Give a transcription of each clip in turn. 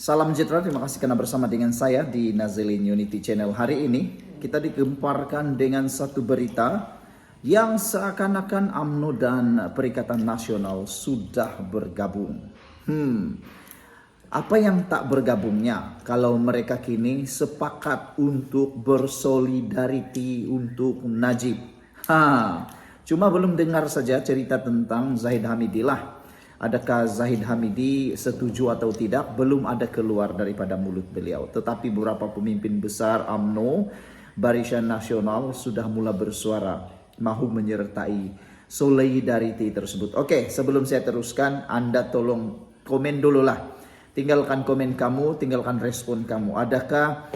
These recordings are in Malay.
Salam sejahtera, terima kasih karena bersama dengan saya di Nazilin Unity Channel. Hari ini kita digemparkan dengan satu berita yang seakan-akan UMNO dan Perikatan Nasional sudah bergabung. Apa yang tak bergabungnya kalau mereka kini sepakat untuk bersolidariti untuk Najib? Cuma belum dengar saja cerita tentang Zahid Hamidi lah. Adakah Zahid Hamidi setuju atau tidak? Belum ada keluar daripada mulut beliau. Tetapi beberapa pemimpin besar UMNO, Barisan Nasional sudah mulai bersuara mahu menyertai solidarity tersebut. Oke, sebelum saya teruskan, Anda tolong komen dulu lah. Tinggalkan komen kamu, tinggalkan respon kamu. Adakah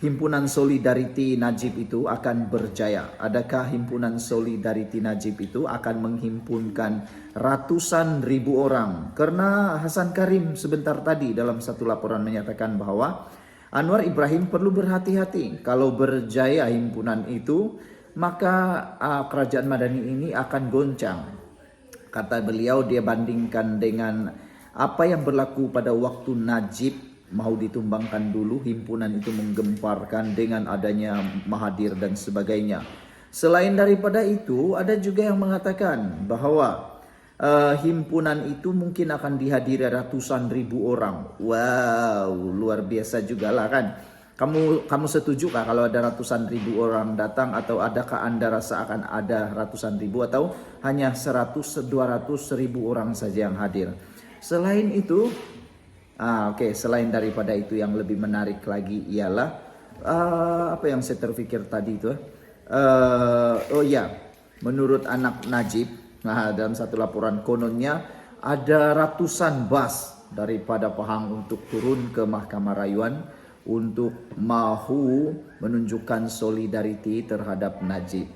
Himpunan Solidarity Najib itu akan berjaya? Adakah Himpunan Solidarity Najib itu akan menghimpunkan ratusan ribu orang? Karena Hasan Karim sebentar tadi dalam satu laporan menyatakan bahwa Anwar Ibrahim perlu berhati-hati. Kalau berjaya himpunan itu, maka kerajaan Madani ini akan goncang. Kata beliau, dia bandingkan dengan apa yang berlaku pada waktu Najib mau ditumbangkan dulu, himpunan itu menggemparkan dengan adanya Mahathir dan sebagainya. Selain daripada itu, ada juga yang mengatakan bahwa himpunan itu mungkin akan dihadiri ratusan ribu orang. Wow, luar biasa juga lah kan. Kamu setuju kah kalau ada ratusan ribu orang datang, atau adakah Anda rasa akan ada ratusan ribu atau hanya 100-200 ribu orang saja yang hadir? Selain itu, selain daripada itu yang lebih menarik lagi ialah apa yang saya terpikir tadi itu? Menurut anak Najib, dalam satu laporan kononnya ada ratusan bas daripada Pahang untuk turun ke Mahkamah Rayuan untuk mahu menunjukkan solidarity terhadap Najib.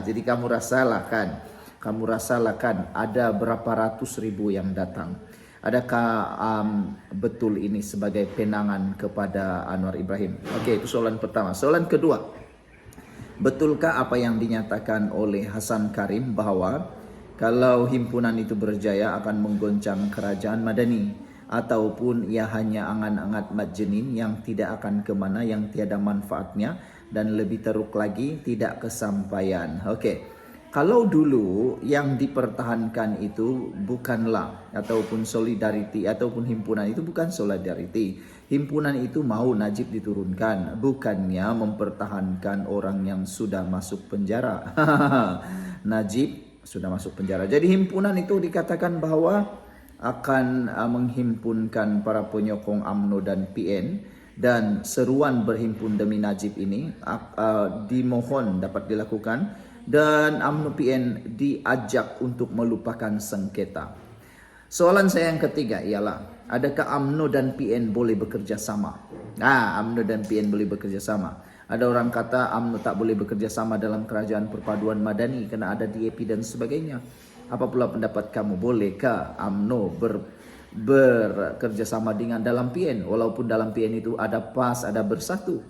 Jadi kamu rasalah kan ada berapa ratus ribu yang datang. Adakah betul ini sebagai penangan kepada Anwar Ibrahim? Oke, itu soalan pertama. Soalan kedua, betulkah apa yang dinyatakan oleh Hasan Karim bahwa kalau himpunan itu berjaya akan menggoncang kerajaan Madani, ataupun ia hanya angan-angan majnin yang tidak akan kemana, yang tiada manfaatnya, dan lebih teruk lagi tidak kesampaian? Oke. Kalau dulu yang dipertahankan itu bukanlah, ataupun solidarity, ataupun himpunan itu bukan solidarity. Himpunan itu mau Najib diturunkan, bukannya mempertahankan orang yang sudah masuk penjara. Najib sudah masuk penjara. Jadi himpunan itu dikatakan bahwa akan menghimpunkan para penyokong UMNO dan PN, dan seruan berhimpun demi Najib ini dimohon dapat dilakukan, dan UMNO PN diajak untuk melupakan sengketa. Soalan saya yang ketiga ialah, adakah UMNO dan PN boleh bekerja sama? UMNO dan PN boleh bekerja sama. Ada orang kata UMNO tak boleh bekerja sama dalam kerajaan perpaduan Madani karena ada DAP dan sebagainya. Apa pula pendapat kamu? Bolehkah UMNO bekerja sama dengan dalam PN, walaupun dalam PN itu ada PAS, ada Bersatu?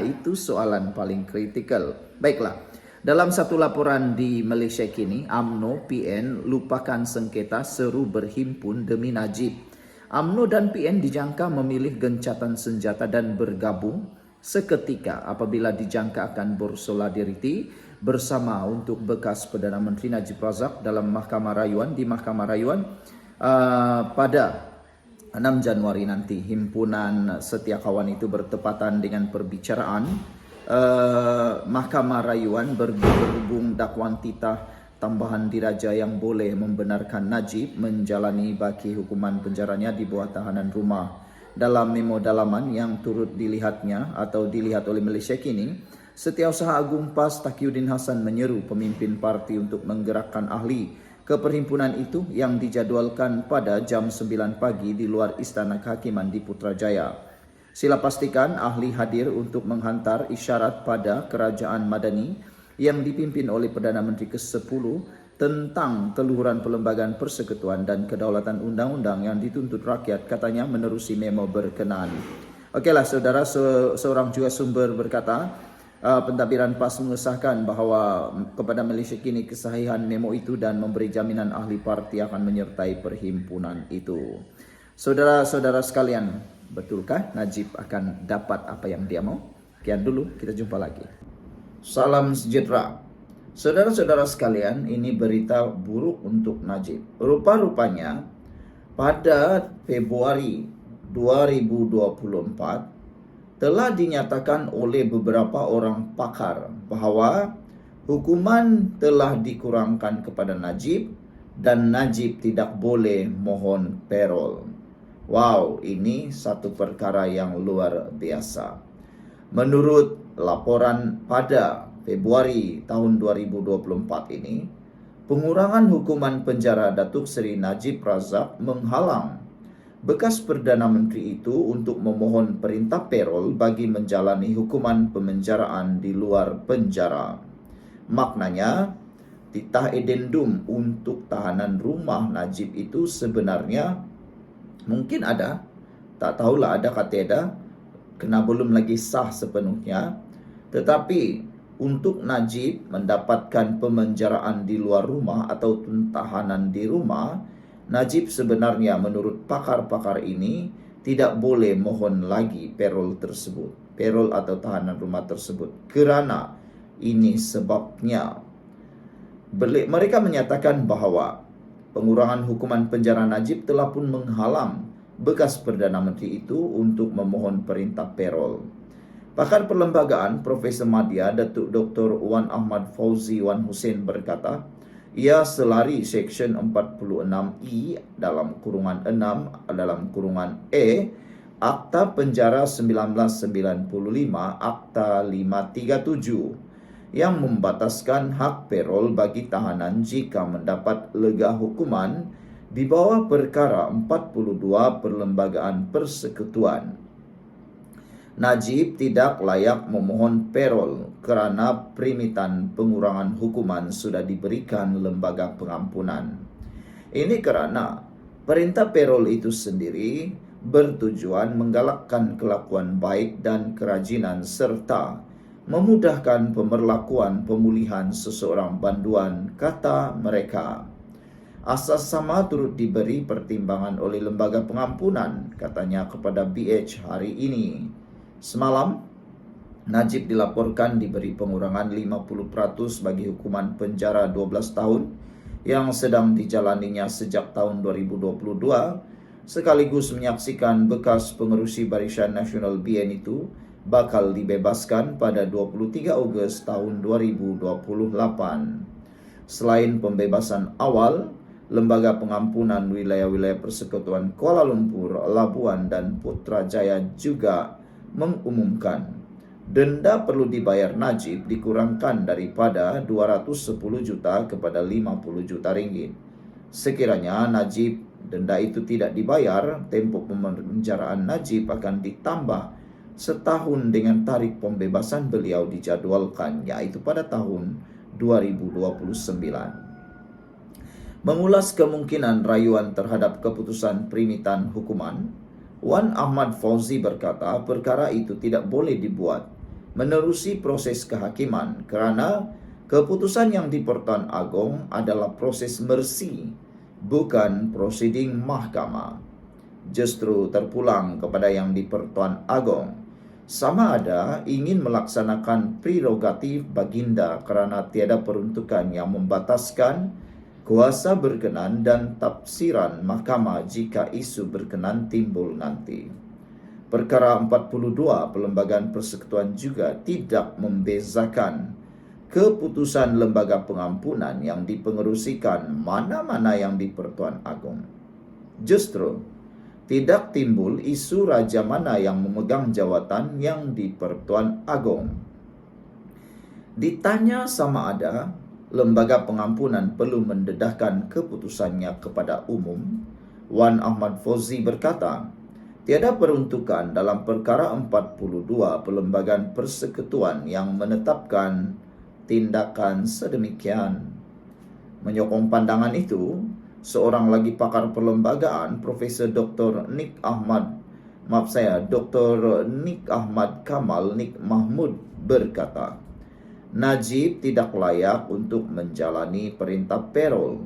Itu soalan paling kritikal. Baiklah. Dalam satu laporan di Malaysia kini, UMNO PN lupakan sengketa, seru berhimpun demi Najib. UMNO dan PN dijangka memilih gencatan senjata dan bergabung seketika apabila dijangka akan bersolidarity bersama untuk bekas Perdana Menteri Najib Razak dalam Mahkamah Rayuan, di Mahkamah Rayuan pada 6 Januari nanti. Himpunan Setia Kawan itu bertepatan dengan perbicaraan Mahkamah Rayuan berhubung dakwaan titah tambahan diraja yang boleh membenarkan Najib menjalani baki hukuman penjaranya di bawah tahanan rumah. Dalam memo dalaman yang turut dilihatnya atau dilihat oleh Malaysia kini, Setiausaha Agung PAS Taqiyuddin Hasan menyeru pemimpin parti untuk menggerakkan ahli ke perhimpunan itu yang dijadwalkan pada jam 9 pagi di luar Istana Kehakiman di Putrajaya. Sila pastikan ahli hadir untuk menghantar isyarat pada kerajaan Madani yang dipimpin oleh Perdana Menteri ke-10 tentang teluhuran Perlembagaan Persekutuan dan Kedaulatan Undang-Undang yang dituntut rakyat, katanya menerusi memo berkenaan. Okeylah saudara, seorang juga sumber berkata, pentadbiran PAS mengesahkan bahawa kepada Malaysia kini kesahihan memo itu dan memberi jaminan ahli parti akan menyertai perhimpunan itu. Saudara-saudara sekalian, betulkah Najib akan dapat apa yang dia mau? Sekian dulu, kita jumpa lagi. Salam sejahtera. Saudara-saudara sekalian, ini berita buruk untuk Najib. Rupa-rupanya pada Februari 2024 telah dinyatakan oleh beberapa orang pakar bahwa hukuman telah dikurangkan kepada Najib dan Najib tidak boleh mohon parol. Wow, ini satu perkara yang luar biasa. Menurut laporan pada Februari tahun 2024 ini, pengurangan hukuman penjara Datuk Seri Najib Razak menghalang bekas Perdana Menteri itu untuk memohon perintah parol bagi menjalani hukuman pemenjaraan di luar penjara. Maknanya, titah edendum untuk tahanan rumah Najib itu sebenarnya mungkin ada, tak tahulah ada kata ada, kena belum lagi sah sepenuhnya. Tetapi untuk Najib mendapatkan pemenjaraan di luar rumah atau tahanan di rumah, Najib sebenarnya menurut pakar-pakar ini tidak boleh mohon lagi parol tersebut, parol atau tahanan rumah tersebut. Kerana ini sebabnya, mereka menyatakan bahawa pengurangan hukuman penjara Najib telah pun menghalang bekas Perdana Menteri itu untuk memohon perintah parol. Pakar perlembagaan Profesor Madya Datuk Dr. Wan Ahmad Fauzi Wan Hussein berkata, ia selari Seksyen 46E dalam kurungan 6 dalam kurungan E Akta Penjara 1995 Akta 537 yang membataskan hak parol bagi tahanan jika mendapat lega hukuman di bawah perkara 42 Perlembagaan Persekutuan. Najib tidak layak memohon parol kerana perimitan pengurangan hukuman sudah diberikan lembaga pengampunan. Ini kerana perintah parol itu sendiri bertujuan menggalakkan kelakuan baik dan kerajinan serta memudahkan pemerlakuan pemulihan seseorang banduan, kata mereka. Asas sama turut diberi pertimbangan oleh lembaga pengampunan, katanya kepada BH hari ini. Semalam, Najib dilaporkan diberi pengurangan 50% bagi hukuman penjara 12 tahun yang sedang dijalaninya sejak tahun 2022, sekaligus menyaksikan bekas pengerusi Barisan Nasional BN itu bakal dibebaskan pada 23 Ogos tahun 2028. Selain pembebasan awal, Lembaga Pengampunan Wilayah-Wilayah Persekutuan Kuala Lumpur, Labuan dan Putrajaya juga mengumumkan denda perlu dibayar Najib dikurangkan daripada 210 juta kepada 50 juta ringgit. Sekiranya Najib denda itu tidak dibayar, tempoh pemenjaraan Najib akan ditambah setahun dengan tarikh pembebasan beliau dijadwalkan, yaitu pada tahun 2029. Mengulas kemungkinan rayuan terhadap keputusan perimitan hukuman, Wan Ahmad Fauzi berkata perkara itu tidak boleh dibuat menerusi proses kehakiman kerana keputusan yang di Pertuan Agong adalah proses mersi, bukan prosiding mahkamah. Justru terpulang kepada yang di Pertuan Agong, sama ada ingin melaksanakan prerogatif baginda kerana tiada peruntukan yang membataskan kuasa berkenan dan tafsiran mahkamah jika isu berkenan timbul nanti. Perkara 42 Perlembagaan Persekutuan juga tidak membezakan keputusan lembaga pengampunan yang dipengerusikan mana-mana yang di Pertuan Agong. Justru tidak timbul isu raja mana yang memegang jawatan yang di Pertuan Agong. Ditanya sama ada lembaga pengampunan perlu mendedahkan keputusannya kepada umum, Wan Ahmad Fauzi berkata, tiada peruntukan dalam perkara 42 Perlembagaan Persekutuan yang menetapkan tindakan sedemikian. Menyokong pandangan itu, seorang lagi pakar perlembagaan, Profesor Dr. Dr. Nik Ahmad Kamal Nik Mahmud berkata, Najib tidak layak untuk menjalani perintah parol.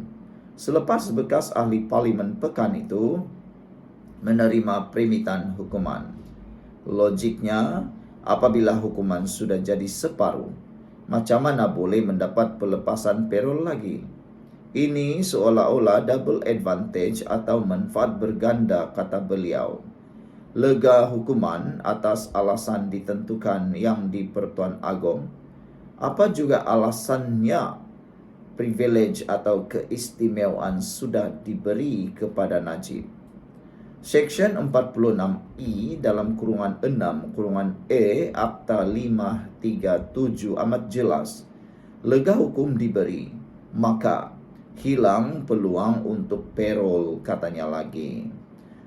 Selepas bekas ahli parlimen Pekan itu menerima perimitan hukuman. Logiknya, apabila hukuman sudah jadi separuh, macam mana boleh mendapat pelepasan parol lagi? Ini seolah-olah double advantage atau manfaat berganda, kata beliau. Lega hukuman atas alasan ditentukan yang di-Pertuan Agong. Apa juga alasannya privilege atau keistimewaan sudah diberi kepada Najib? Seksyen 46I dalam kurungan 6 kurungan E Akta 537 amat jelas. Lega hukum diberi, maka hilang peluang untuk parol, katanya lagi.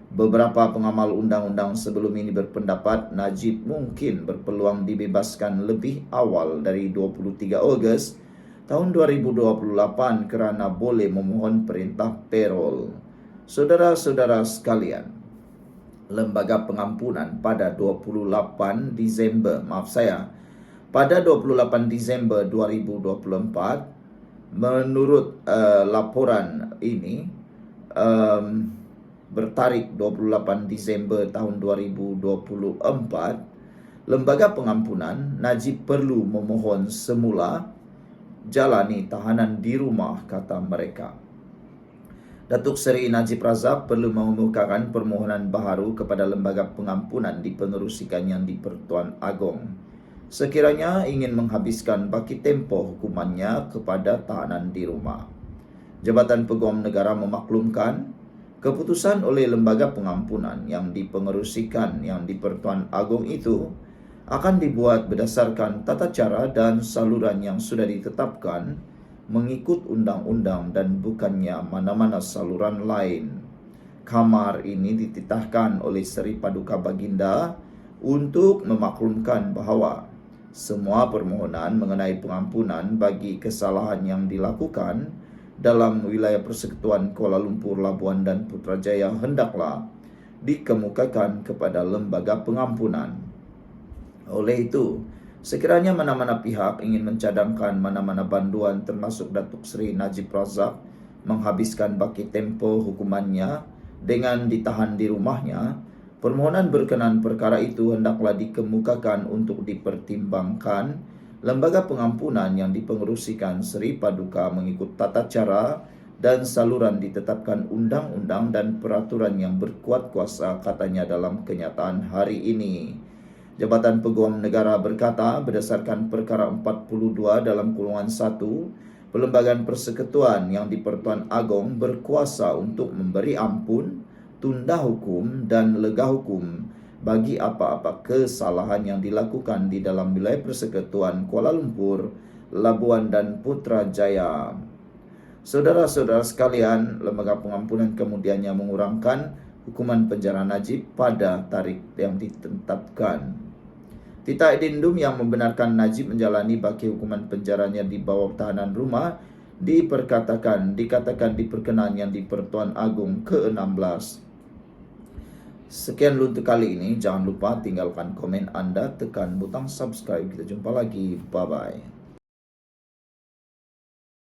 Beberapa pengamal undang-undang sebelum ini berpendapat Najib mungkin berpeluang dibebaskan lebih awal dari 23 Ogos tahun 2028 kerana boleh memohon perintah parol. Saudara-saudara sekalian, Lembaga Pengampunan pada 28 Disember 2024 menurut laporan ini bertarikh 28 Disember tahun 2024, Lembaga Pengampunan Najib perlu memohon semula jalani tahanan di rumah, kata mereka. Datuk Seri Najib Razak perlu mengemukakan permohonan baharu kepada Lembaga Pengampunan di pengerusikan yang di-Pertuan Agong sekiranya ingin menghabiskan baki tempoh hukumannya kepada tahanan di rumah. Jabatan Peguam Negara memaklumkan keputusan oleh Lembaga Pengampunan yang dipengerusikan yang di-Pertuan Agong itu akan dibuat berdasarkan tata cara dan saluran yang sudah ditetapkan mengikut undang-undang dan bukannya mana-mana saluran lain. Kamar ini dititahkan oleh Seri Paduka Baginda untuk memaklumkan bahawa semua permohonan mengenai pengampunan bagi kesalahan yang dilakukan dalam wilayah Persekutuan Kuala Lumpur, Labuan dan Putrajaya hendaklah dikemukakan kepada Lembaga Pengampunan. Oleh itu, sekiranya mana-mana pihak ingin mencadangkan mana-mana banduan termasuk Datuk Seri Najib Razak menghabiskan baki tempoh hukumannya dengan ditahan di rumahnya, permohonan berkenaan perkara itu hendaklah dikemukakan untuk dipertimbangkan Lembaga Pengampunan yang dipengerusikan Seri Paduka mengikut tata cara dan saluran ditetapkan undang-undang dan peraturan yang berkuat kuasa, katanya dalam kenyataan hari ini. Jabatan Peguam Negara berkata berdasarkan perkara 42 dalam kurungan 1, Perlembagaan Persekutuan yang di-Pertuan Agong berkuasa untuk memberi ampun, tunda hukum dan lega hukum bagi apa-apa kesalahan yang dilakukan di dalam wilayah Persekutuan Kuala Lumpur, Labuan dan Putrajaya. Saudara-saudara sekalian, Lembaga Pengampunan kemudiannya mengurangkan hukuman penjara Najib pada tarikh yang ditetapkan. Tita Edindum yang membenarkan Najib menjalani baki hukuman penjaranya di bawah tahanan rumah dikatakan diperkenan yang di-Pertuan Agong ke-16. Sekian untuk kali ini. Jangan lupa tinggalkan komen Anda, tekan butang subscribe. Kita jumpa lagi. Bye-bye.